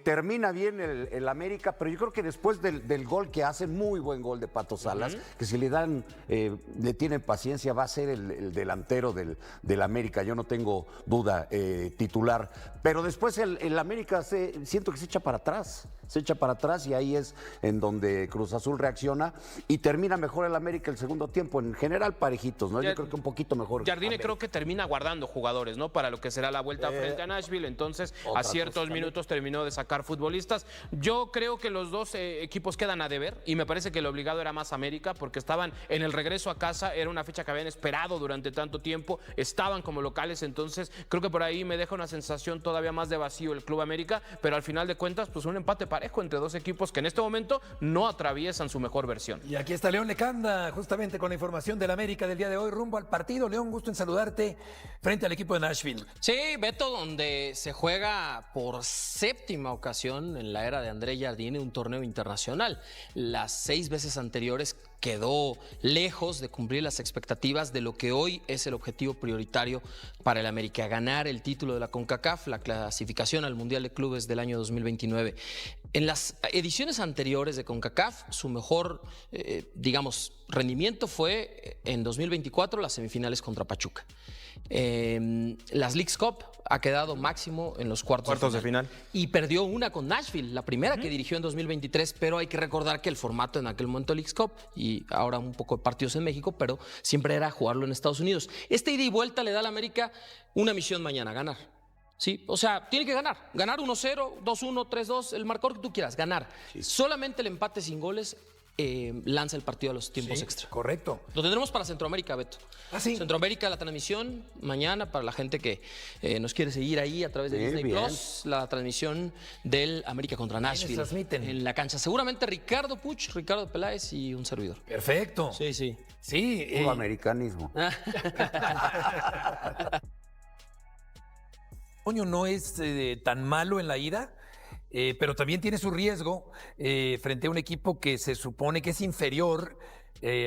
termina bien el América, pero yo creo que después del gol que hace, muy buen gol de Pato Salas, que si le tienen paciencia, va a ser el delantero del América, yo no tengo duda, titular. Pero después el América siento que se echa para atrás. Se echa para atrás y ahí es en donde Cruz Azul reacciona y termina mejor el América el segundo tiempo. En general, parejitos, ¿no? Yo creo que un poquito mejor. Jardine creo que termina guardando jugadores, ¿no? Para lo que será la vuelta frente a Nashville. Entonces, a ciertos minutos terminó de sacar futbolistas. Yo creo que los dos equipos quedan a deber y me parece que el obligado era más América porque estaban en el regreso a casa. Era una fecha que habían esperado durante tanto tiempo. Estaban como locales. Entonces, creo que por ahí me deja una sensación todavía más de vacío el Club América. Pero al final de cuentas, pues un empate parejo entre dos equipos que en este momento no atraviesan su mejor versión. Y aquí está León Lecanda, justamente con la información del América del día de hoy, rumbo al partido. León, gusto en saludarte frente al equipo de Nashville. Sí, Beto, donde se juega por séptima ocasión en la era de André Jardine un torneo internacional. Las 6 veces anteriores quedó lejos de cumplir las expectativas de lo que hoy es el objetivo prioritario para el América, ganar el título de la CONCACAF, la clasificación al Mundial de Clubes del año 2029. En las ediciones anteriores de CONCACAF, su mejor, rendimiento fue en 2024 las semifinales contra Pachuca. Las Leagues Cup ha quedado máximo en los cuartos de final. Y perdió una con Nashville, la primera que dirigió en 2023, pero hay que recordar que el formato en aquel momento Leagues Cup y ahora un poco de partidos en México, pero siempre era jugarlo en Estados Unidos. Este ida y vuelta le da a la América una misión mañana, ganar. Sí, o sea, tiene que ganar 1-0, 2-1, 3-2, el marcador que tú quieras, ganar. Sí. Solamente el empate sin goles lanza el partido a los tiempos extra. Correcto. Lo tendremos para Centroamérica, Beto. ¿Sí? Centroamérica, la transmisión mañana para la gente que nos quiere seguir ahí a través de Disney Plus, la transmisión del América contra Nashville. Transmiten en la cancha. Seguramente Ricardo Puch, Ricardo Peláez y un servidor. Perfecto. Sí. Puro americanismo. Toño no es tan malo en la ida, pero también tiene su riesgo frente a un equipo que se supone que es inferior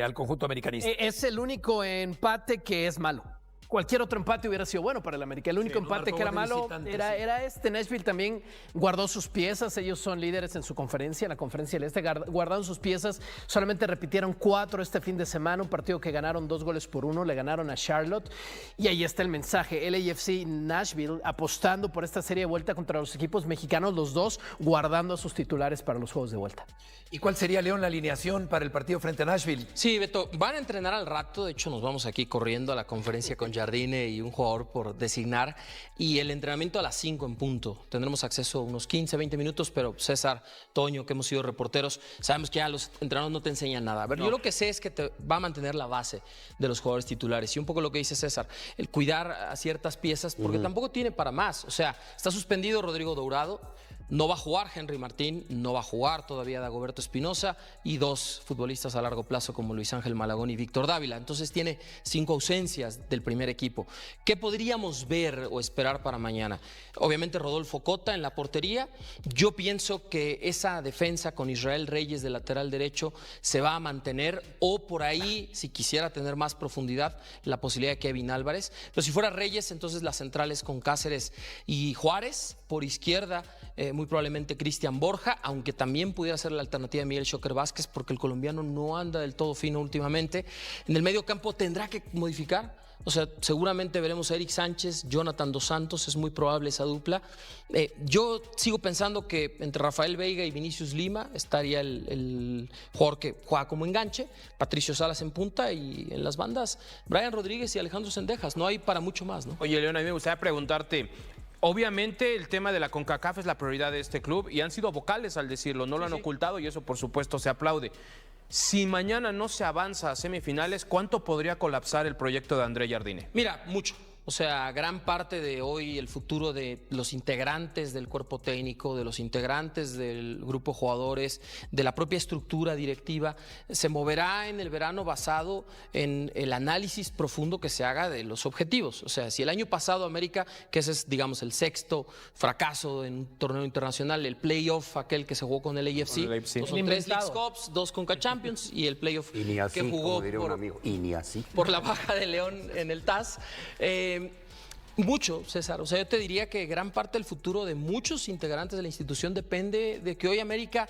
al conjunto americanista. Es el único empate que es malo. Cualquier otro empate hubiera sido bueno para el América. El único empate que era malo era este. Nashville también guardó sus piezas. Ellos son líderes en su conferencia, en la conferencia del Este. Guardaron sus piezas. Solamente repitieron 4 este fin de semana. Un partido que ganaron 2-1. Le ganaron a Charlotte. Y ahí está el mensaje. LAFC Nashville apostando por esta serie de vuelta contra los equipos mexicanos. Los dos guardando a sus titulares para los juegos de vuelta. ¿Y cuál sería, León, la alineación para el partido frente a Nashville? Sí, Beto, van a entrenar al rato. De hecho, nos vamos aquí corriendo a la conferencia con Jardine y un jugador por designar. Y el entrenamiento a las 5 en punto. Tendremos acceso a unos 15, 20 minutos, pero César, Toño, que hemos sido reporteros, sabemos que ya los entrenadores no te enseñan nada. A ver, yo lo que sé es que te va a mantener la base de los jugadores titulares. Y un poco lo que dice César, el cuidar a ciertas piezas, porque tampoco tiene para más. O sea, está suspendido Rodrigo Dourado. No va a jugar Henry Martín, no va a jugar todavía Dagoberto Espinosa y 2 futbolistas a largo plazo como Luis Ángel Malagón y Víctor Dávila. Entonces tiene 5 ausencias del primer equipo. ¿Qué podríamos ver o esperar para mañana? Obviamente Rodolfo Cota en la portería. Yo pienso que esa defensa con Israel Reyes de lateral derecho se va a mantener, o por ahí, si quisiera tener más profundidad, la posibilidad de Kevin Álvarez. Pero si fuera Reyes, entonces las centrales con Cáceres y Juárez. Por izquierda, muy probablemente Cristian Borja, aunque también pudiera ser la alternativa de Miguel Shocker Vázquez, porque el colombiano no anda del todo fino últimamente. En el medio campo tendrá que modificar. O sea, seguramente veremos a Eric Sánchez, Jonathan Dos Santos, es muy probable esa dupla. Yo sigo pensando que entre Rafael Veiga y Vinicius Lima estaría el jugador que juega como enganche, Patricio Salas en punta y en las bandas Brian Rodríguez y Alejandro Sendejas. No hay para mucho más, ¿no? Oye, León, a mí me gustaría preguntarte, obviamente el tema de la CONCACAF es la prioridad de este club y han sido vocales al decirlo, no lo han ocultado y eso por supuesto se aplaude. Si mañana no se avanza a semifinales, ¿cuánto podría colapsar el proyecto de André Jardine? Mira, mucho. O sea, gran parte de hoy el futuro de los integrantes del cuerpo técnico, de los integrantes del grupo de jugadores, de la propia estructura directiva, se moverá en el verano basado en el análisis profundo que se haga de los objetivos. O sea, si el año pasado América, que ese es, digamos, el 6º fracaso en un torneo internacional, el playoff, aquel que se jugó con el AFC, son 3 Leagues Cups, 2 Conca Champions y el playoff que jugó por la baja de León en el TAS. Mucho, César. O sea, yo te diría que gran parte del futuro de muchos integrantes de la institución depende de que hoy América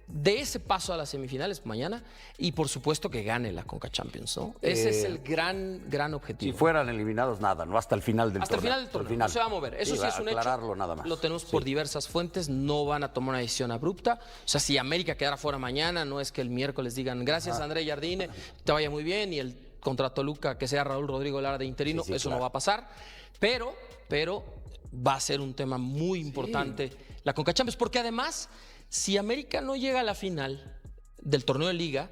dé ese paso a las semifinales mañana y por supuesto que gane la Conca Champions, ¿no? Ese es el gran objetivo. Si fueran eliminados, nada, ¿no? Hasta el final del Hasta torneo. el final del torneo, no se va a mover. Eso sí es un hecho. Aclararlo nada más. Lo tenemos por diversas fuentes, no van a tomar una decisión abrupta. O sea, si América quedara fuera mañana, no es que el miércoles digan gracias André Jardine, te vaya muy bien y el contra Toluca que sea Raúl Rodrigo Lara de interino, eso no va a pasar. Pero va a ser un tema muy importante la Conca Champions, porque además, si América no llega a la final del torneo de Liga,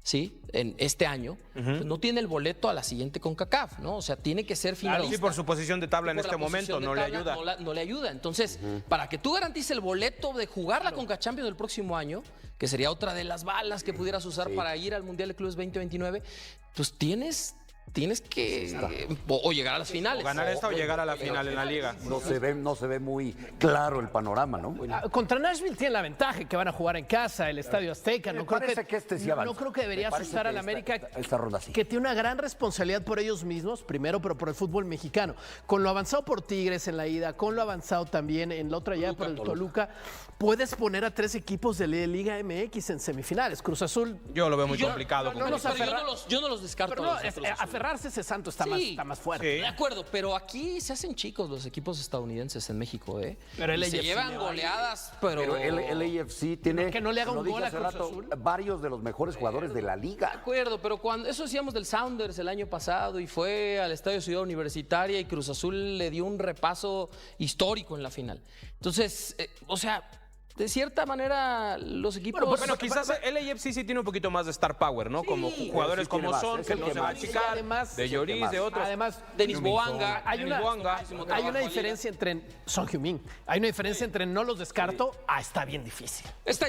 ¿sí? En este año, pues no tiene el boleto a la siguiente CONCACAF, ¿no? O sea, tiene que ser finalista. Claro, sí, por su posición de tabla en Por la este momento, posición de no le tabla, ayuda. No le ayuda. Entonces, para que tú garantices el boleto de jugar la Conca Champions del próximo año, que sería otra de las balas que pudieras usar para ir al Mundial de Clubes 2029, pues tienes que o llegar a las finales. O ganar esta o llegar a la final en la Liga. No se ve muy claro el panorama, ¿no? Contra Nashville tiene la ventaja que van a jugar en casa, el Estadio Azteca. Me parece que este sí avanza. No creo que debería Me parece asustar que al América, esta ronda sí. que tiene una gran responsabilidad por ellos mismos, primero, pero por el fútbol mexicano. Con lo avanzado por Tigres en la ida, con lo avanzado también en la otra llave por el Toluca, puedes poner a 3 equipos de Liga MX en semifinales. Cruz Azul. Yo lo veo muy complicado. Yo no los descarto. Pero aferrarse ese santo está más fuerte. De acuerdo, pero aquí se hacen chicos los equipos estadounidenses en México, ¿eh? Pero y se llevan goleadas, pero el AFC tiene, que no le haga un lo dije gol a hace Cruz rato, Azul. varios de los mejores jugadores de la De liga. acuerdo, pero cuando eso decíamos del Sounders el año pasado y fue al Estadio Ciudad Universitaria y Cruz Azul le dio un repaso histórico en la final. Entonces, o sea, de cierta manera los equipos... Bueno, quizás el AFC sí tiene un poquito más de star power, ¿no? Como jugadores sí tiene como más, Son, es que el no que se va a más. achicar, Además, de Lloris, de otros. Además, Denis Boanga. Hay una diferencia entre Son Heung-min. Hay una diferencia entre no los descarto a está bien difícil. Está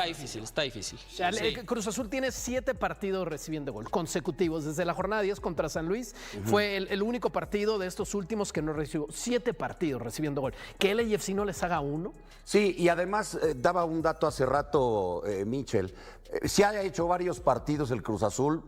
difícil. O sea, Cruz Azul tiene 7 partidos recibiendo gol consecutivos. Desde la jornada 10 contra San Luis fue el único partido de estos últimos que no recibió. 7 partidos recibiendo gol. Que el AFC no les haga uno. Sí, y además daba un dato hace rato, Michel. Se ha hecho varios partidos el Cruz Azul,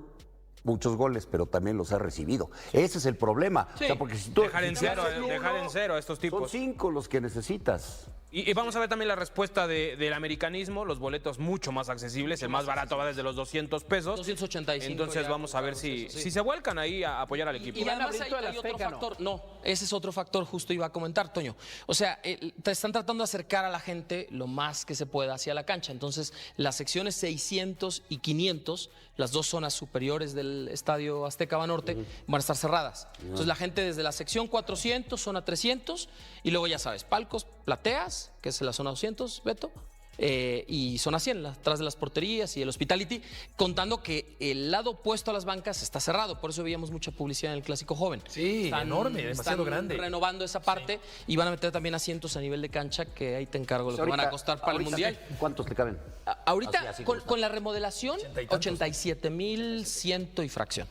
muchos goles, pero también los ha recibido. Ese es el problema. Sí. O sea, porque si tú, Dejar en cero a estos son tipos. 5 los que necesitas. Y vamos a ver también la respuesta del americanismo, los boletos mucho más accesibles, el más barato va desde los 200 pesos. 285. Entonces ya, vamos a ver si se vuelcan ahí a apoyar al equipo. Y además abierto el hay otro Azteca, factor. No, ese es otro factor, justo iba a comentar, Toño. O sea, te están tratando de acercar a la gente lo más que se pueda hacia la cancha. Entonces, las secciones 600 y 500, las dos zonas superiores del Estadio Azteca Banorte, van a estar cerradas. Entonces, la gente desde la sección 400, zona 300, y luego ya sabes, palcos, plateas, que es la zona 200, Beto, y zona 100, atrás de las porterías y el hospitality, contando que el lado opuesto a las bancas está cerrado. Por eso veíamos mucha publicidad en el Clásico Joven. Sí, enorme, demasiado grande. Renovando esa parte y van a meter también asientos a nivel de cancha, que ahí te encargo lo que van a costar para el Mundial. ¿Cuántos te caben? Ahorita, Así con la remodelación, 87,100 y fracción.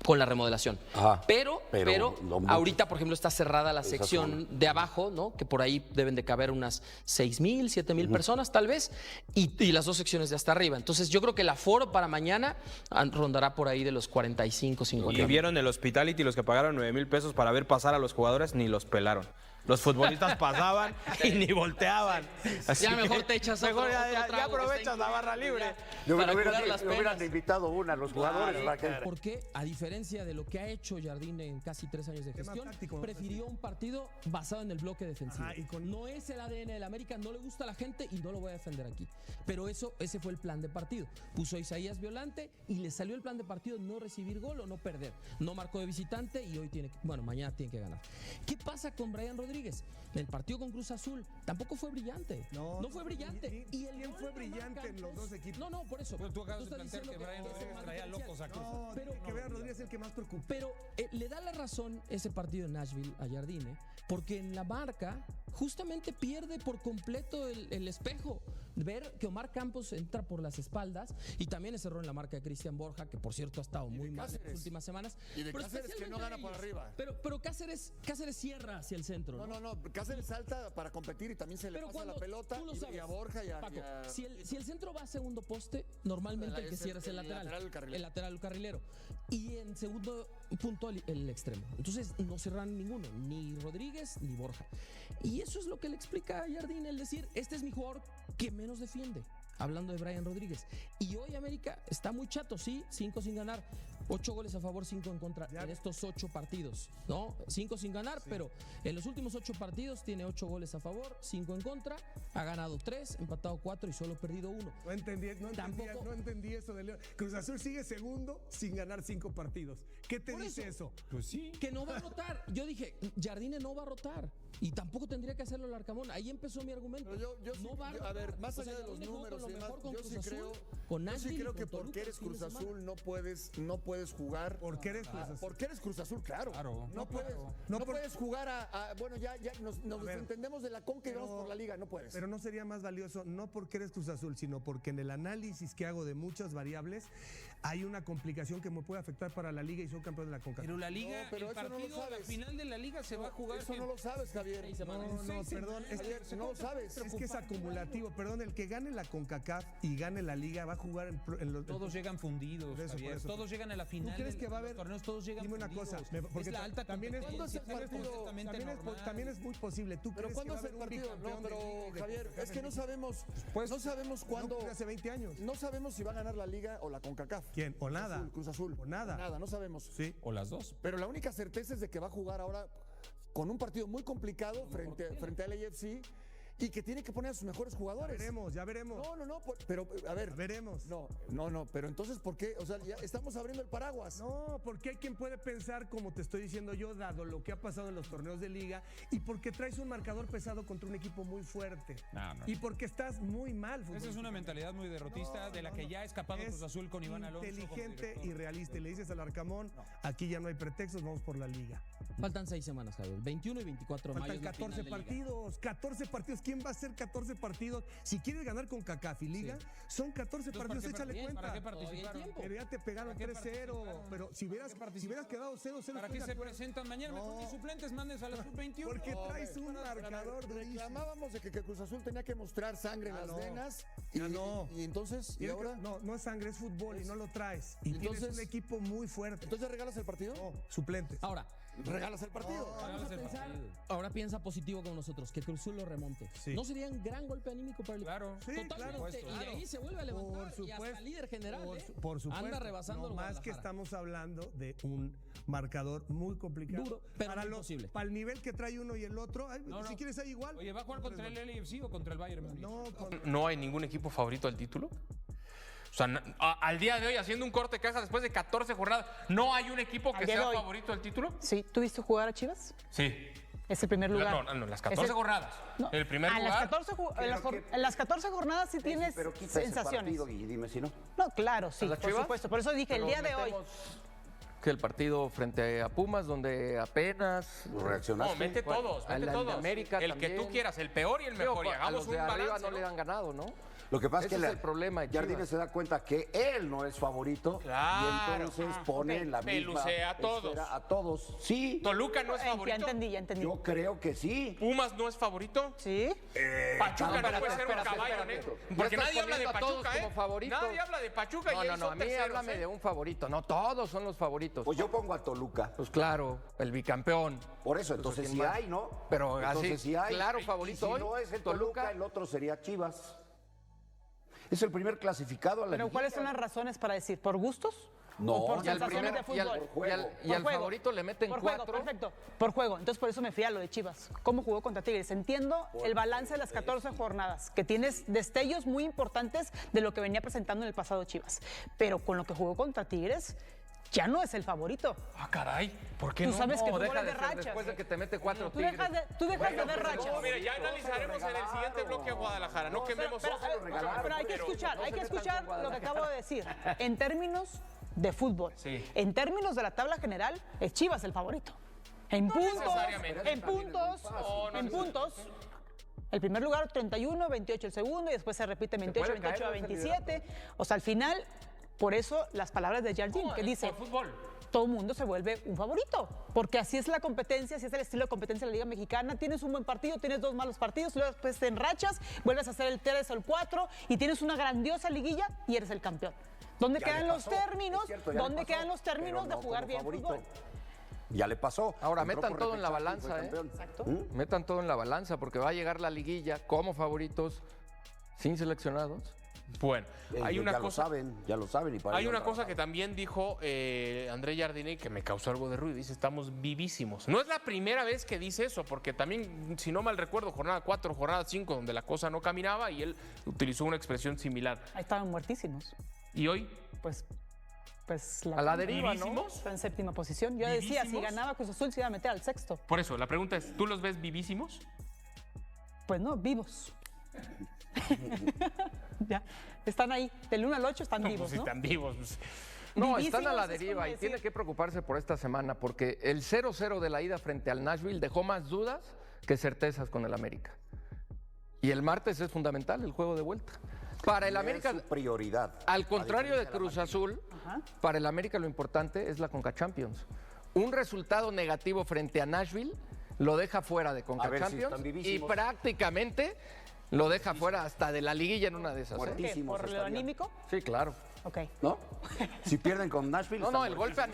Con la remodelación. Ajá. Pero lo mucho. ahorita, por ejemplo, está cerrada la sección de abajo, ¿no? Que por ahí deben de caber unas 6,000, 7,000 personas, tal vez, y las dos secciones de hasta arriba. Entonces, yo creo que el aforo para mañana rondará por ahí de los 45, 50. Y vieron el hospitality, los que pagaron 9,000 pesos para ver pasar a los jugadores, ni los pelaron. Los futbolistas pasaban y ni volteaban. Así Ya mejor que te echas mejor otro ya trago, que aprovechas está la barra increíble, libre. para curar las Me hubieran penas. invitado una, los jugadores. para que- Porque, a diferencia de lo que ha hecho Jardine en casi 3 años de gestión, prefirió un partido basado en el bloque defensivo. No es el ADN del América, no le gusta a la gente y no lo voy a defender aquí. Pero ese fue el plan de partido. Puso a Isaías Violante y le salió el plan de partido no recibir gol o no perder. No marcó de visitante y mañana tiene que ganar. ¿Qué pasa con Brian Rodríguez? El partido con Cruz Azul tampoco fue brillante. No fue brillante. ¿Quién fue brillante en los dos equipos? No, por eso. Pero tú acabas de estás plantear diciendo que Brian ese Rodríguez más traía diferencial. locos a Cruz. No, que Brian Rodríguez es el que más preocupa. Pero le da la razón ese partido en Nashville a Jardine, porque en la marca justamente pierde por completo el espejo. Ver que Omar Campos entra por las espaldas y también ese error en la marca de Cristian Borja, que por cierto ha estado muy mal en las últimas semanas. Y de Pero Cáceres que no especialmente gana por ellos. arriba. Pero Cáceres cierra hacia el centro. No, Cáceres salta para competir y también se le Pero pasa cuando la pelota tú lo y sabes, a Borja y a... Paco, y a- si el centro va a segundo poste, normalmente el que cierra es el lateral. El lateral o carrilero. Y en segundo punto el extremo. Entonces no cerran ninguno, ni Rodríguez ni Borja. Y eso es lo que le explica a Jardine, el decir, este es mi jugador que menos defiende. Hablando de Brian Rodríguez. Y hoy América está muy chato, sí, 5 sin ganar, 8 goles a favor, 5 en contra en estos 8 partidos, ¿no? 5 sin ganar, pero en los últimos 8 partidos tiene 8 goles a favor, 5 en contra, ha ganado 3, empatado 4 y solo perdido 1. No entendí eso de León. Cruz Azul sigue segundo sin ganar 5 partidos. ¿Qué te Por dice eso. eso? Pues sí. Que no va a rotar. Yo dije, Jardine no va a rotar. Y tampoco tendría que hacerlo el Arcamón. Ahí empezó mi argumento. Pero yo sí- no va a yo- rotar. a ver, más O sea, allá de los Jardine jugó números con y lo demás, mejor con yo Cruz sí Azul, creo, con yo sí Nashville y creo con que Toluca porque eres el fin de Cruz semana. Azul no puedes jugar. ¿Por qué eres Cruz Azul? Porque eres Cruz Azul, claro. Claro. No puedes, No no por- puedes jugar bueno, ya nos ver. desentendemos de la Conca y vamos por la Liga, no puedes. Pero no sería más valioso, no porque eres Cruz Azul, sino porque en el análisis que hago de muchas variables hay una complicación que me puede afectar para la Liga y soy campeón de la CONCACAF. Pero la liga, No, pero el eso no lo partido, la sabes. final de la liga se va a jugar. Eso no lo sabes, Javier. No, perdón, Javier, no lo sabes. es que es acumulativo. Perdón, el que gane la CONCACAF y gane la Liga va a jugar en los... Todos llegan fundidos, Por eso, Javier. por eso. Todos llegan a la final. ¿Tú crees que va a haber Los torneos todos llegan Dime una fundidos. cosa, porque es la alta también es, competencia, ¿cuándo es el partido? completamente normal. también es muy posible. ¿Tú Pero crees ¿cuándo que es va a el haber un partido? No, bicampeón de pero Liga y de Javier, CONCACAF es que en no México? sabemos, Pues, no sabemos No cuándo, ocurrió hace 20 años. no sabemos si va a ganar la Liga o la CONCACAF. ¿Quién? O nada. Cruz Azul. O nada. Nada, no sabemos. Sí. O las dos. Pero la única certeza es de que va a jugar ahora con un partido muy complicado frente al AFC y que tiene que poner a sus mejores jugadores. Ya veremos. No, pero a ver. Veremos. No, pero entonces ¿por qué? O sea, ya estamos abriendo el paraguas. No, porque hay quien puede pensar, como te estoy diciendo yo, dado lo que ha pasado en los torneos de liga, y porque traes un marcador pesado contra un equipo muy fuerte. No. Y porque estás muy mal. Esa es una mentalidad muy derrotista de la que ya ha escapado Cruz Azul con Iván Alonso. como Inteligente director. y realista. Y le dices al Arcamón, aquí ya no hay pretextos, vamos por la liga. Faltan 6 semanas, Javier. 21 y 24 de mayo. Faltan es la final 14 de Liga. partidos. 14 partidos. ¿Quién va a hacer 14 partidos? Si quieres ganar con CACAF y Liga, son 14 partidos, échale cuenta. ¿Para qué Todavía hay participaron? tiempo. Pero ya te pegaron ¿Para qué 3-0. participaron? Pero si hubieras quedado 0-0. ¿Para estoy qué de se acuerdo. presentan mañana? Mejor No. ni suplentes, mandes a la sub-21. Porque No, traes un marcador durísimo. Reclamábamos de que Cruz Azul tenía que mostrar sangre en las no. venas. Ya no. Y entonces, ¿y Tienes ahora? que- no es sangre, es fútbol y no lo traes. Y Entonces- tienes un equipo muy fuerte. ¿Entonces ya regalas el partido? No, suplentes. Ahora, Regalas el partido. vamos a pensar, ahora piensa positivo con nosotros, que Cruz Azul lo remonte. Sí. ¿No sería un gran golpe anímico para el Claro. Sí, Totalmente. claro. Y de ahí se vuelve a levantar y hasta líder general. Por supuesto. Anda rebasando No el más que Guadalajara. estamos hablando de un marcador muy complicado. Duro, pero no imposible. Para el nivel que trae uno y el otro, ay, No, si no. quieres ahí igual. Oye, ¿va a jugar contra el LAFC o contra el Bayern Múnich? No, ¿No hay ningún equipo favorito al título? O sea, al día de hoy, haciendo un corte de caja después de 14 jornadas, ¿no hay un equipo que Al día de sea hoy. favorito al título? Sí, ¿tú viste jugar a Chivas? Sí. Es el primer lugar. No, las Es 14 el- jornadas. No, El primer a lugar. Las 14, en las 14 jornadas sí tienes Pero quita ese sensaciones. partido y dime si no. No, claro, sí, ¿A las por Chivas? supuesto. Por eso dije el Pero día de hoy. metemos que el partido frente a Pumas, donde apenas ¿Reaccionaste? No, mete todos, al mete de todos. América el que tú también. quieras, el peor y el mejor. Y a hagamos los un de arriba balance. no le han ganado, ¿no? Lo que pasa Ese es es que el problema de Jardine Chivas. se da cuenta que él no es favorito Claro. y entonces pone ok. en la misma Pelucea a todos. esfera a todos. Sí, Toluca no es Ya favorito. entendí, ya entendí. yo creo que sí. Pumas no es favorito. Sí. Pachuca no espérate, puede ser un espérate, caballo espérate. negro. Ya Porque estás nadie habla de poniendo a todos Pachuca, como favoritos. Nadie habla de Pachuca y No, ellos no, a son mí terceros, háblame de un favorito. No, todos son los favoritos. Pues yo pongo a Toluca. Pues claro, el bicampeón. Por eso, entonces ¿quién sí más? hay, ¿no? Pero entonces así, sí hay. claro, Y favorito si hoy, no es el Toluca, Toluca. el otro sería Chivas. Es el primer clasificado a la Pero ¿cuáles son liguilla. las razones para decir? ¿Por gustos? No, ¿O por y al sensaciones de primero- y al- fútbol? y al- y Por al juego. favorito le meten por 4. Juego, perfecto. Por juego. Entonces por eso me fui a lo de Chivas. ¿Cómo jugó contra Tigres? Entiendo el balance de las 14 jornadas, que tienes destellos muy importantes de lo que venía presentando en el pasado Chivas. Pero con lo que jugó contra Tigres, ya no es el favorito. Ah, caray. ¿Por qué Tú no? sabes que No, fútbol deja es de de ser rachas. después de que te mete 4 Tú tigres. dejas de ver rachas. Mira, ya analizaremos en el siguiente bloque a Guadalajara. No quememos Pero, ojos. pero hay que escuchar, no hay se que metan escuchar con lo que acabo de decir. En términos de fútbol, Sí. en términos de la tabla general, es Chivas el favorito. En puntos, necesariamente. en puntos, No, no en puntos. El primer lugar 31, 28 el segundo y después se repite 28, puede caer 28 a ese 27. O sea, al final, por eso las palabras de Jardine, que dice, Por fútbol. todo el mundo se vuelve un favorito, porque así es la competencia, así es el estilo de competencia de la Liga Mexicana. Tienes un buen partido, tienes 2 malos partidos, luego después te enrachas, vuelves a hacer el 3 o el 4 y tienes una grandiosa liguilla y eres el campeón. ¿Dónde quedan los términos? ¿Dónde quedan los términos de jugar bien fútbol? Ya le pasó. Ahora, metan todo en la balanza, Exacto. Metan todo en la balanza, porque va a llegar la liguilla como favoritos, sin seleccionados. Bueno, hay una cosa. Ya lo saben. Y para Hay ello una han cosa que trabajado. también dijo André Jardine que me causó algo de ruido. Dice, estamos vivísimos. No es la primera vez que dice eso, porque también, si no mal recuerdo, jornada 4, jornada 5, donde la cosa no caminaba y él utilizó una expresión similar. Ahí estaban muertísimos. ¿Y hoy? Pues A la deriva, ¿no? ¿Vivísimos? Está en séptima posición. Yo decía, si ¿Vivísimos? ganaba Cruz Azul, se iba a meter al sexto. Por eso, la pregunta es, ¿tú los ves vivísimos? Pues no, vivos. Ya, están ahí. Del 1 al 8 están vivos, Pues si ¿no? están vivos. Pues. No, Vivísimos están a la es deriva como y decir- tiene que preocuparse por esta semana, porque el 0-0 de la ida frente al Nashville dejó más dudas que certezas con el América. Y el martes es fundamental el juego de vuelta. Para el Es América, su prioridad. al contrario de Cruz Azul, para el América lo importante es la Conca Champions. Un resultado negativo frente a Nashville lo deja fuera de Conca A ver si Champions están y vivísimos. prácticamente lo deja fuera hasta de la liguilla en una de esas. ¿eh? ¿Qué? Muertísimos ¿Por lo estarían. anímico? Sí, claro. Ok. ¿No? Si pierden con Nashville. No, están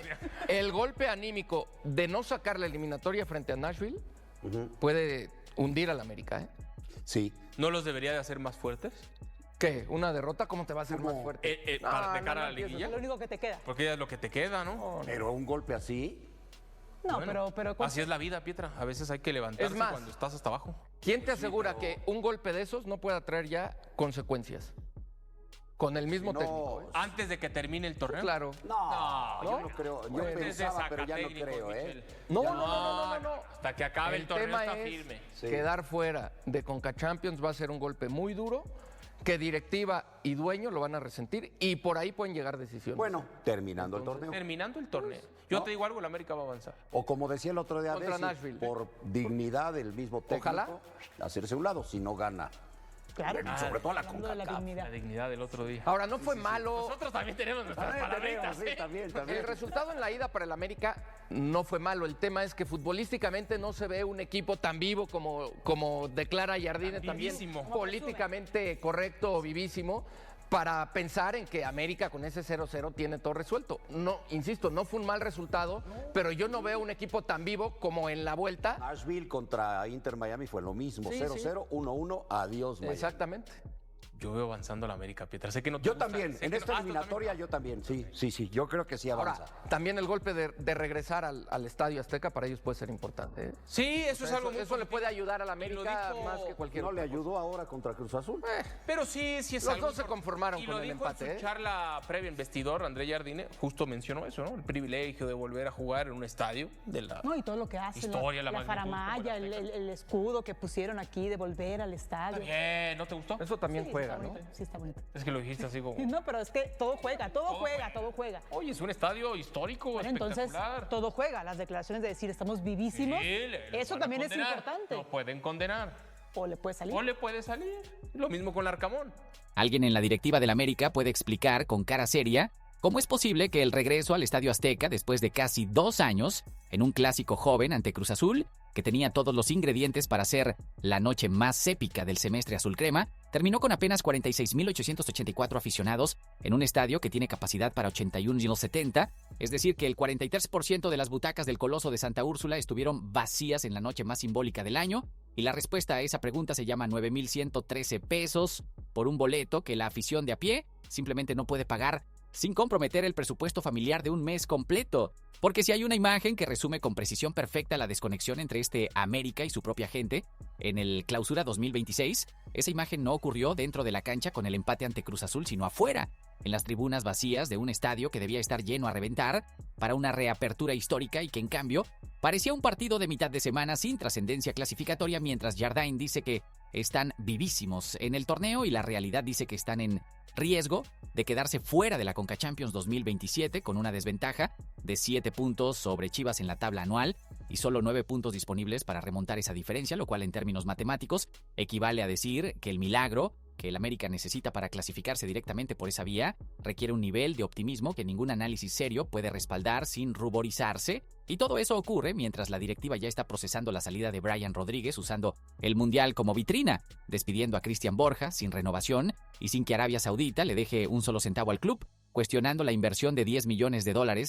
el golpe anímico de no sacar la eliminatoria frente a Nashville puede hundir al América, ¿eh? Sí. ¿No los debería de hacer más fuertes? ¿Qué? ¿Una derrota? ¿Cómo te va a hacer más fuerte? Para de cara a la Es liguilla. lo único que te queda. Porque ya es lo que te queda, ¿no? Pero un golpe así. No, Bueno, pero así es la vida, Pietra. A veces hay que levantarse Es más, cuando estás hasta abajo. ¿Quién te asegura que un golpe de esos no pueda traer ya consecuencias? Con el mismo No, técnico. ¿eh? Antes de que termine el torneo. Claro. No, yo no creo. Yo Bueno, pensaba, pero ya no técnicos, creo, Michel. No. Hasta que acabe el, torneo tema está es firme. Sí. quedar fuera de Conca Champions va a ser un golpe muy duro, que directiva y dueño lo van a resentir y por ahí pueden llegar decisiones. Bueno, terminando el torneo. Terminando el torneo. Yo ¿no? te digo algo, el América va a avanzar. O como decía el otro día, Contra Bessi, Nashville. por dignidad del mismo técnico, Ojalá. hacerse a un lado, si no gana. Claro. Y sobre todo la Hablando de la CONCACAF. dignidad. La dignidad del otro día. Ahora, no fue malo. Nosotros también tenemos nuestras palabritas. Sí, ¿eh? también. El resultado en la ida para el América no fue malo. El tema es que futbolísticamente no se ve un equipo tan vivo como declara Jardine, Tan también vivísimo. políticamente correcto o vivísimo, para pensar en que América con ese 0-0 tiene todo resuelto. No, insisto, no fue un mal resultado, pero yo no veo un equipo tan vivo como en la vuelta. Nashville contra Inter Miami fue lo mismo. Sí, 0-0, 1-1, adiós, Miami. Exactamente. Yo veo avanzando la América, Pietra. Sé que no te Yo gusta, también, sé en que esta no- tú también. eliminatoria yo también, sí, yo creo que sí avanza. Ahora, también el golpe de regresar al Estadio Azteca para ellos puede ser importante. ¿eh? Sí, eso es algo muy Eso le puede ayudar a la Y lo América dijo- más que cualquier ¿No le otra cosa. ayudó ahora contra Cruz Azul? Pero sí es Los algo dos se conformaron y con lo el dijo empate, en ¿eh? su charla previa en vestidor, André Jardine justo mencionó eso, ¿no? El privilegio de volver a jugar en un estadio de la... No, y todo lo que hace. Historia, la la magnitud, faramalla, como el el escudo que pusieron aquí de volver al estadio. Está bien, ¿no te gustó? Eso también Sí, juega, está ¿no? bonito, sí, está bonito. Es que lo dijiste así como... No, pero es que todo juega, todo juega. Oye, es un estadio histórico, Bueno, entonces espectacular. todo juega. Las declaraciones de decir estamos vivísimos, Sí, le eso van a también es condenar. importante. Lo pueden condenar. O le puede salir. O le puede salir. Lo mismo con Larcamón. Alguien en la directiva del América puede explicar con cara seria cómo es posible que el regreso al Estadio Azteca después de casi 2 años, en un clásico joven ante Cruz Azul, que tenía todos los ingredientes para ser la noche más épica del semestre azul crema, terminó con apenas 46.884 aficionados en un estadio que tiene capacidad para 81.070, es decir que el 43% de las butacas del Coloso de Santa Úrsula estuvieron vacías en la noche más simbólica del año, y la respuesta a esa pregunta se llama 9.113 pesos por un boleto que la afición de a pie simplemente no puede pagar sin comprometer el presupuesto familiar de un mes completo. Porque si hay una imagen que resume con precisión perfecta la desconexión entre este América y su propia gente en el Clausura 2026, esa imagen no ocurrió dentro de la cancha con el empate ante Cruz Azul, sino afuera, en las tribunas vacías de un estadio que debía estar lleno a reventar para una reapertura histórica y que en cambio parecía un partido de mitad de semana sin trascendencia clasificatoria, mientras Jardine dice que están vivísimos en el torneo y la realidad dice que están en riesgo de quedarse fuera de la Conca Champions 2027 con una desventaja de 7 puntos sobre Chivas en la tabla anual y solo 9 puntos disponibles para remontar esa diferencia, lo cual en términos matemáticos equivale a decir que el milagro que que el América necesita para clasificarse directamente por esa vía requiere un nivel de optimismo que ningún análisis serio puede respaldar sin ruborizarse, y todo eso ocurre mientras la directiva ya está procesando la salida de Brian Rodríguez usando el Mundial como vitrina, despidiendo a Cristian Borja sin renovación y sin que Arabia Saudita le deje un solo centavo al club, cuestionando la inversión de $10 millones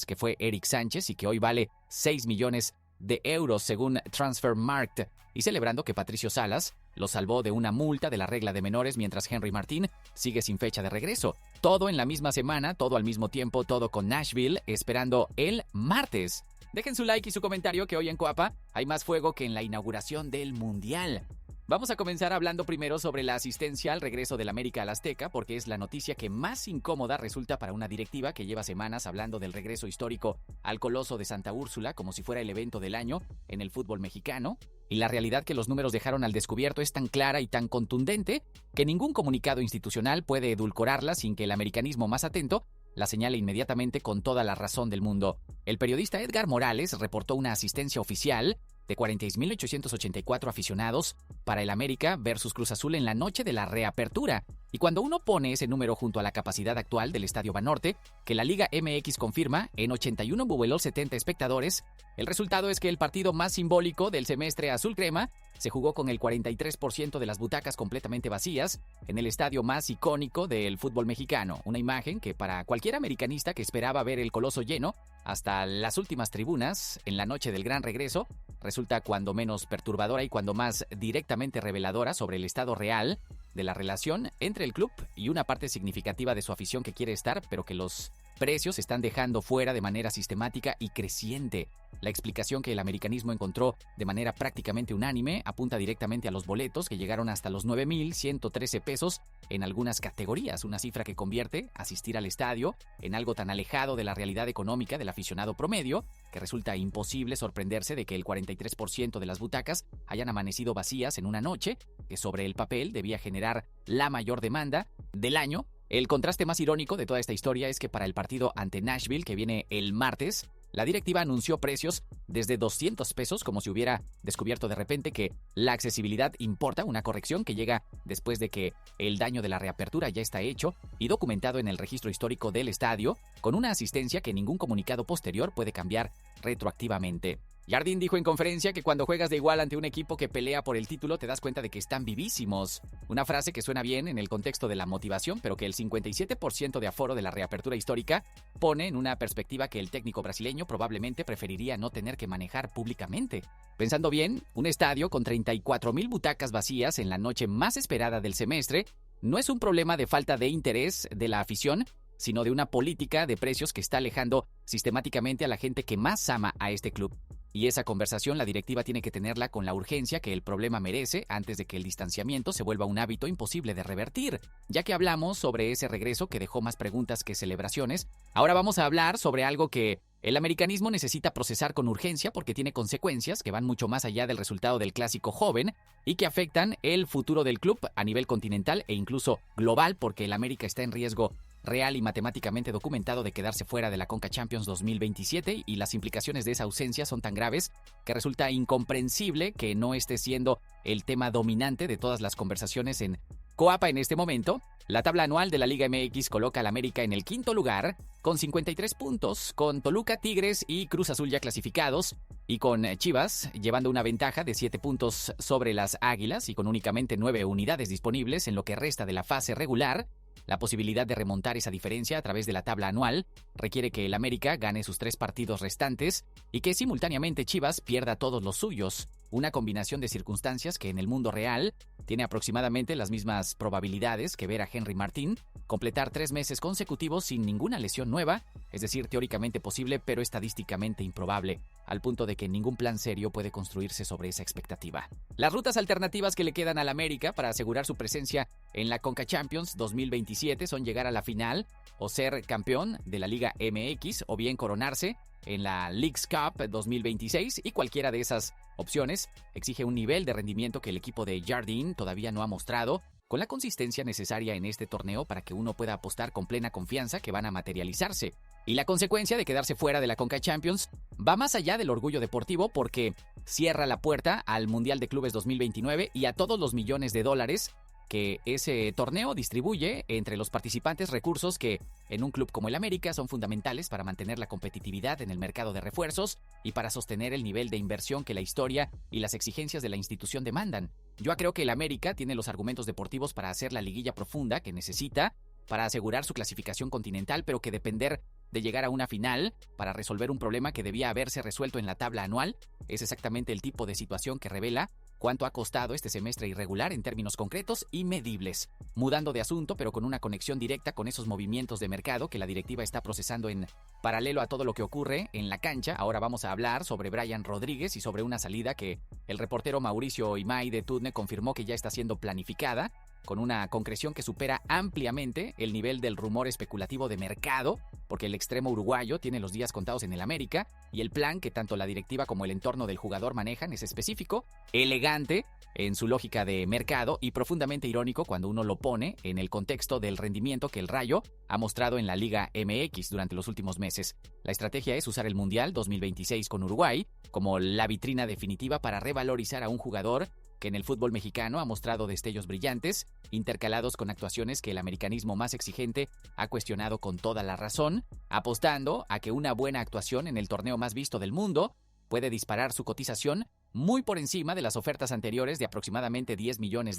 que fue Eric Sánchez y que hoy vale 6 millones de euros según Transfermarkt, y celebrando que Patricio Salas lo salvó de una multa de la regla de menores mientras Henry Martín sigue sin fecha de regreso. Todo en la misma semana, todo al mismo tiempo, todo con Nashville, esperando el martes. Dejen su like y su comentario que hoy en Coapa hay más fuego que en la inauguración del Mundial. Vamos a comenzar hablando primero sobre la asistencia al regreso del América al Azteca, porque es la noticia que más incómoda resulta para una directiva que lleva semanas hablando del regreso histórico al Coloso de Santa Úrsula como si fuera el evento del año en el fútbol mexicano. Y la realidad que los números dejaron al descubierto es tan clara y tan contundente que ningún comunicado institucional puede edulcorarla sin que el americanismo más atento la señale inmediatamente con toda la razón del mundo. El periodista Edgar Morales reportó una asistencia oficial de 46,884 aficionados para el América versus Cruz Azul en la noche de la reapertura. Y cuando uno pone ese número junto a la capacidad actual del Estadio Banorte, que la Liga MX confirma en 81 Bubelol 70 espectadores, el resultado es que el partido más simbólico del semestre azul crema se jugó con el 43% de las butacas completamente vacías en el estadio más icónico del fútbol mexicano. Una imagen que para cualquier americanista que esperaba ver el Coloso lleno hasta las últimas tribunas en la noche del gran regreso, resulta cuando menos perturbadora y cuando más directamente reveladora sobre el estado real de la relación entre el club y una parte significativa de su afición que quiere estar, pero que los precios están dejando fuera de manera sistemática y creciente. La explicación que el americanismo encontró de manera prácticamente unánime apunta directamente a los boletos que llegaron hasta los 9,113 pesos en algunas categorías, una cifra que convierte asistir al estadio en algo tan alejado de la realidad económica del aficionado promedio que resulta imposible sorprenderse de que el 43% de las butacas hayan amanecido vacías en una noche que sobre el papel debía generar la mayor demanda del año. El contraste más irónico de toda esta historia es que para el partido ante Nashville, que viene el martes, la directiva anunció precios desde 200 pesos, como si hubiera descubierto de repente que la accesibilidad importa, una corrección que llega después de que el daño de la reapertura ya está hecho y documentado en el registro histórico del estadio, con una asistencia que ningún comunicado posterior puede cambiar retroactivamente. Jardín dijo en conferencia que cuando juegas de igual ante un equipo que pelea por el título te das cuenta de que están vivísimos. Una frase que suena bien en el contexto de la motivación, pero que el 57% de aforo de la reapertura histórica pone en una perspectiva que el técnico brasileño probablemente preferiría no tener que manejar públicamente. Pensando bien, un estadio con 34,000 butacas vacías en la noche más esperada del semestre no es un problema de falta de interés de la afición, sino de una política de precios que está alejando sistemáticamente a la gente que más ama a este club. Y esa conversación la directiva tiene que tenerla con la urgencia que el problema merece antes de que el distanciamiento se vuelva un hábito imposible de revertir. Ya que hablamos sobre ese regreso que dejó más preguntas que celebraciones, ahora vamos a hablar sobre algo que el americanismo necesita procesar con urgencia porque tiene consecuencias que van mucho más allá del resultado del clásico joven y que afectan el futuro del club a nivel continental e incluso global, porque el América está en riesgo real y matemáticamente documentado de quedarse fuera de la Conca Champions 2027, y las implicaciones de esa ausencia son tan graves que resulta incomprensible que no esté siendo el tema dominante de todas las conversaciones en Coapa en este momento. La tabla anual de la Liga MX coloca al América en el quinto lugar con 53 puntos, con Toluca, Tigres y Cruz Azul ya clasificados, y con Chivas llevando una ventaja de 7 puntos sobre las Águilas y con únicamente 9 unidades disponibles en lo que resta de la fase regular. La posibilidad de remontar esa diferencia a través de la tabla anual requiere que el América gane sus 3 partidos restantes y que simultáneamente Chivas pierda todos los suyos. Una combinación de circunstancias que en el mundo real tiene aproximadamente las mismas probabilidades que ver a Henry Martín completar 3 meses consecutivos sin ninguna lesión nueva, es decir, teóricamente posible pero estadísticamente improbable, al punto de que ningún plan serio puede construirse sobre esa expectativa. Las rutas alternativas que le quedan al América para asegurar su presencia en la Conca Champions 2027 son llegar a la final o ser campeón de la Liga MX o bien coronarse en la Leagues Cup 2026, y cualquiera de esas opciones exige un nivel de rendimiento que el equipo de Jardín todavía no ha mostrado con la consistencia necesaria en este torneo para que uno pueda apostar con plena confianza que van a materializarse. Y la consecuencia de quedarse fuera de la Conca Champions va más allá del orgullo deportivo porque cierra la puerta al Mundial de Clubes 2029 y a todos los millones de dólares que ese torneo distribuye entre los participantes recursos que en un club como el América son fundamentales para mantener la competitividad en el mercado de refuerzos y para sostener el nivel de inversión que la historia y las exigencias de la institución demandan. Yo creo que el América tiene los argumentos deportivos para hacer la liguilla profunda que necesita para asegurar su clasificación continental, pero que depender de llegar a una final para resolver un problema que debía haberse resuelto en la tabla anual es exactamente el tipo de situación que revela cuánto ha costado este semestre irregular en términos concretos y medibles. Mudando de asunto, pero con una conexión directa con esos movimientos de mercado que la directiva está procesando en paralelo a todo lo que ocurre en la cancha, ahora vamos a hablar sobre Brian Rodríguez y sobre una salida que el reportero Mauricio Imay de TUDN confirmó que ya está siendo planificada, con una concreción que supera ampliamente el nivel del rumor especulativo de mercado, porque el extremo uruguayo tiene los días contados en el América, y el plan que tanto la directiva como el entorno del jugador manejan es específico, elegante en su lógica de mercado y profundamente irónico cuando uno lo pone en el contexto del rendimiento que el Rayo ha mostrado en la Liga MX durante los últimos meses. La estrategia es usar el Mundial 2026 con Uruguay como la vitrina definitiva para revalorizar a un jugador que en el fútbol mexicano ha mostrado destellos brillantes, intercalados con actuaciones que el americanismo más exigente ha cuestionado con toda la razón, apostando a que una buena actuación en el torneo más visto del mundo puede disparar su cotización muy por encima de las ofertas anteriores de aproximadamente $10 millones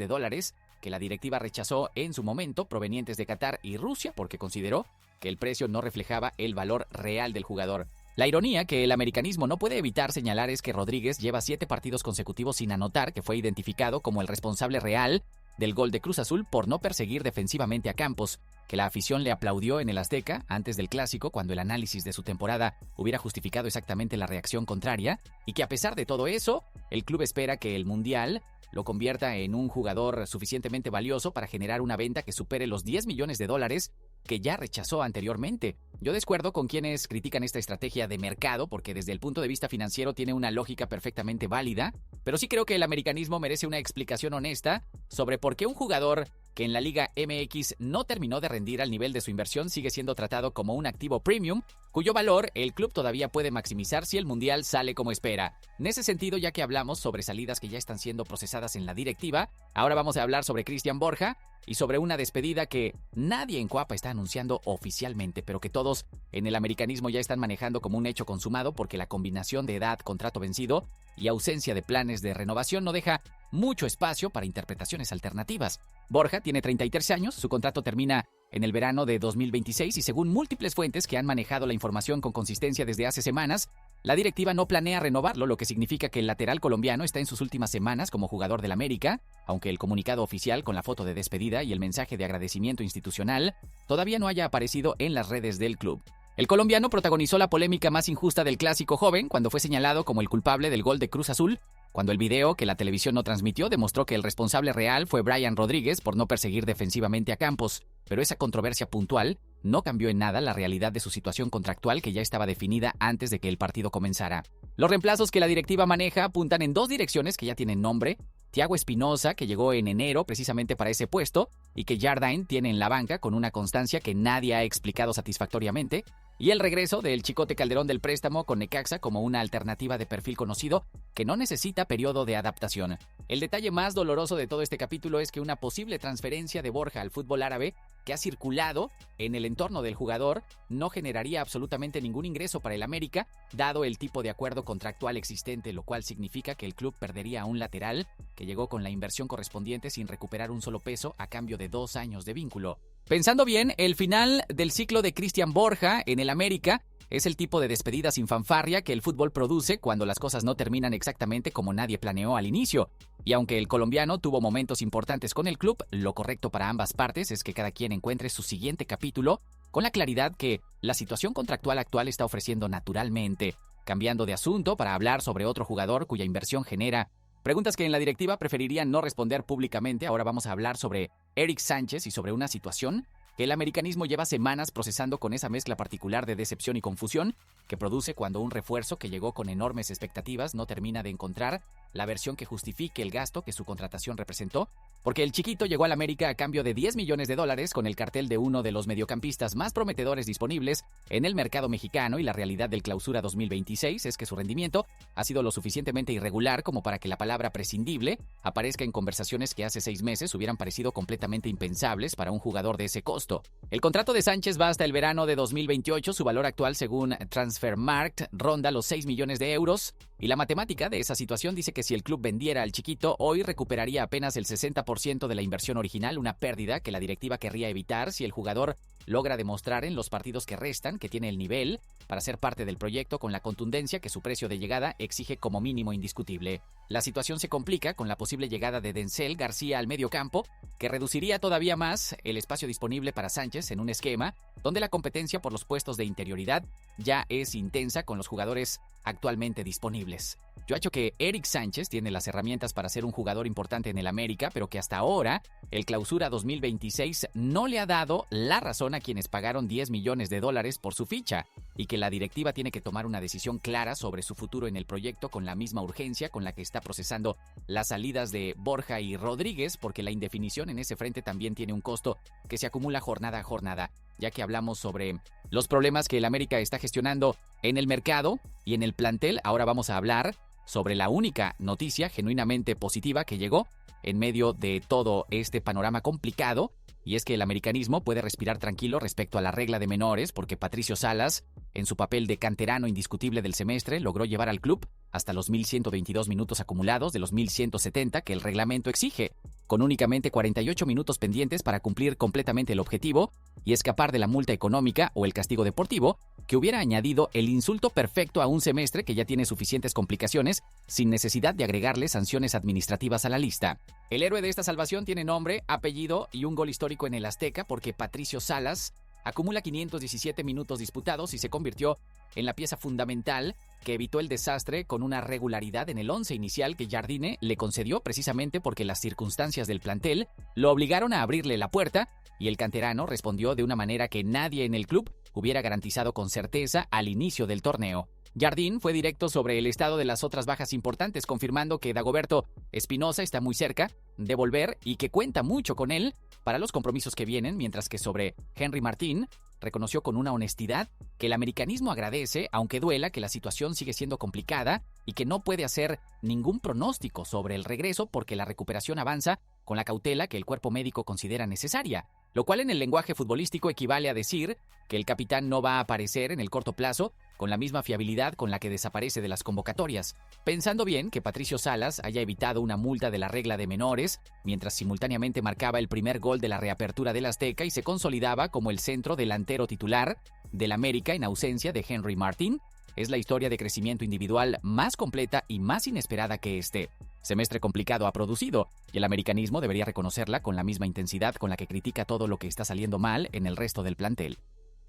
que la directiva rechazó en su momento, provenientes de Qatar y Rusia, porque consideró que el precio no reflejaba el valor real del jugador. La ironía que el americanismo no puede evitar señalar es que Rodríguez lleva 7 partidos consecutivos sin anotar, que fue identificado como el responsable real del gol de Cruz Azul por no perseguir defensivamente a Campos, que la afición le aplaudió en el Azteca antes del Clásico cuando el análisis de su temporada hubiera justificado exactamente la reacción contraria, y que a pesar de todo eso, el club espera que el Mundial lo convierta en un jugador suficientemente valioso para generar una venta que supere los $10 millones que ya rechazó anteriormente. Yo descuerdo con quienes critican esta estrategia de mercado porque desde el punto de vista financiero tiene una lógica perfectamente válida, pero sí creo que el americanismo merece una explicación honesta sobre por qué un jugador que en la Liga MX no terminó de rendir al nivel de su inversión sigue siendo tratado como un activo premium, cuyo valor el club todavía puede maximizar si el Mundial sale como espera. En ese sentido, ya que hablamos sobre salidas que ya están siendo procesadas en la directiva, ahora vamos a hablar sobre Cristian Borja y sobre una despedida que nadie en Cuapa está anunciando oficialmente, pero que todos en el americanismo ya están manejando como un hecho consumado porque la combinación de edad, contrato vencido y ausencia de planes de renovación no deja mucho espacio para interpretaciones alternativas. Borja tiene 33 años, su contrato termina en el verano de 2026 y según múltiples fuentes que han manejado la información con consistencia desde hace semanas, la directiva no planea renovarlo, lo que significa que el lateral colombiano está en sus últimas semanas como jugador del América, aunque el comunicado oficial con la foto de despedida y el mensaje de agradecimiento institucional todavía no haya aparecido en las redes del club. El colombiano protagonizó la polémica más injusta del clásico joven cuando fue señalado como el culpable del gol de Cruz Azul, cuando el video que la televisión no transmitió demostró que el responsable real fue Brian Rodríguez por no perseguir defensivamente a Campos, pero esa controversia puntual no cambió en nada la realidad de su situación contractual que ya estaba definida antes de que el partido comenzara. Los reemplazos que la directiva maneja apuntan en 2 direcciones que ya tienen nombre: Thiago Espinosa, que llegó en enero precisamente para ese puesto, y que Jardine tiene en la banca con una constancia que nadie ha explicado satisfactoriamente, y el regreso del Chicote Calderón del préstamo con Necaxa como una alternativa de perfil conocido que no necesita periodo de adaptación. El detalle más doloroso de todo este capítulo es que una posible transferencia de Borja al fútbol árabe que ha circulado en el entorno del jugador no generaría absolutamente ningún ingreso para el América, dado el tipo de acuerdo contractual existente, lo cual significa que el club perdería a un lateral que llegó con la inversión correspondiente sin recuperar un solo peso a cambio de 2 años de vínculo. Pensando bien, el final del ciclo de Cristian Borja en el América es el tipo de despedida sin fanfarria que el fútbol produce cuando las cosas no terminan exactamente como nadie planeó al inicio. Y aunque el colombiano tuvo momentos importantes con el club, lo correcto para ambas partes es que cada quien encuentre su siguiente capítulo con la claridad que la situación contractual actual está ofreciendo naturalmente. Cambiando de asunto para hablar sobre otro jugador cuya inversión genera preguntas que en la directiva preferirían no responder públicamente, ahora vamos a hablar sobre Eric Sánchez y sobre una situación que el americanismo lleva semanas procesando con esa mezcla particular de decepción y confusión que produce cuando un refuerzo que llegó con enormes expectativas no termina de encontrar la versión que justifique el gasto que su contratación representó, porque el chiquito llegó al América a cambio de $10 millones con el cartel de uno de los mediocampistas más prometedores disponibles en el mercado mexicano, y la realidad del Clausura 2026 es que su rendimiento ha sido lo suficientemente irregular como para que la palabra prescindible aparezca en conversaciones que hace 6 meses hubieran parecido completamente impensables para un jugador de ese costo. El contrato de Sánchez va hasta el verano de 2028, su valor actual según Transfermarkt ronda los 6 millones de euros, y la matemática de esa situación dice que si el club vendiera al chiquito, hoy recuperaría apenas el 60% de la inversión original, una pérdida que la directiva querría evitar si el jugador logra demostrar en los partidos que restan que tiene el nivel para ser parte del proyecto con la contundencia que su precio de llegada exige como mínimo indiscutible. La situación se complica con la posible llegada de Denzel García al mediocampo, que reduciría todavía más el espacio disponible para Sánchez en un esquema donde la competencia por los puestos de interioridad ya es intensa con los jugadores actualmente disponibles. Yo he hecho que Eric Sánchez tiene las herramientas para ser un jugador importante en el América, pero que hasta ahora el Clausura 2026 no le ha dado la razón a quienes pagaron $10 millones por su ficha, y que la directiva tiene que tomar una decisión clara sobre su futuro en el proyecto con la misma urgencia con la que está procesando las salidas de Borja y Rodríguez, porque la indefinición en ese frente también tiene un costo que se acumula jornada a jornada. Ya que hablamos sobre los problemas que el América está gestionando en el mercado y en el plantel, ahora vamos a hablar sobre la única noticia genuinamente positiva que llegó en medio de todo este panorama complicado, y es que el americanismo puede respirar tranquilo respecto a la regla de menores, porque Patricio Salas, en su papel de canterano indiscutible del semestre, logró llevar al club hasta los 1,122 minutos acumulados de los 1,170 que el reglamento exige, con únicamente 48 minutos pendientes para cumplir completamente el objetivo y escapar de la multa económica o el castigo deportivo, que hubiera añadido el insulto perfecto a un semestre que ya tiene suficientes complicaciones sin necesidad de agregarle sanciones administrativas a la lista. El héroe de esta salvación tiene nombre, apellido y un gol histórico en el Azteca, porque Patricio Salas acumula 517 minutos disputados y se convirtió en la pieza fundamental que evitó el desastre con una regularidad en el 11 inicial que Jardine le concedió precisamente porque las circunstancias del plantel lo obligaron a abrirle la puerta, y el canterano respondió de una manera que nadie en el club hubiera garantizado con certeza al inicio del torneo. Jardín fue directo sobre el estado de las otras bajas importantes, confirmando que Dagoberto Espinosa está muy cerca de volver y que cuenta mucho con él para los compromisos que vienen, mientras que sobre Henry Martín reconoció con una honestidad que el americanismo agradece, aunque duela, que la situación sigue siendo complicada y que no puede hacer ningún pronóstico sobre el regreso porque la recuperación avanza con la cautela que el cuerpo médico considera necesaria, lo cual en el lenguaje futbolístico equivale a decir que el capitán no va a aparecer en el corto plazo con la misma fiabilidad con la que desaparece de las convocatorias. Pensando bien que Patricio Salas haya evitado una multa de la regla de menores, mientras simultáneamente marcaba el primer gol de la reapertura del Azteca y se consolidaba como el centro delantero titular del América en ausencia de Henry Martín, es la historia de crecimiento individual más completa y más inesperada que este semestre complicado ha producido, y el americanismo debería reconocerla con la misma intensidad con la que critica todo lo que está saliendo mal en el resto del plantel.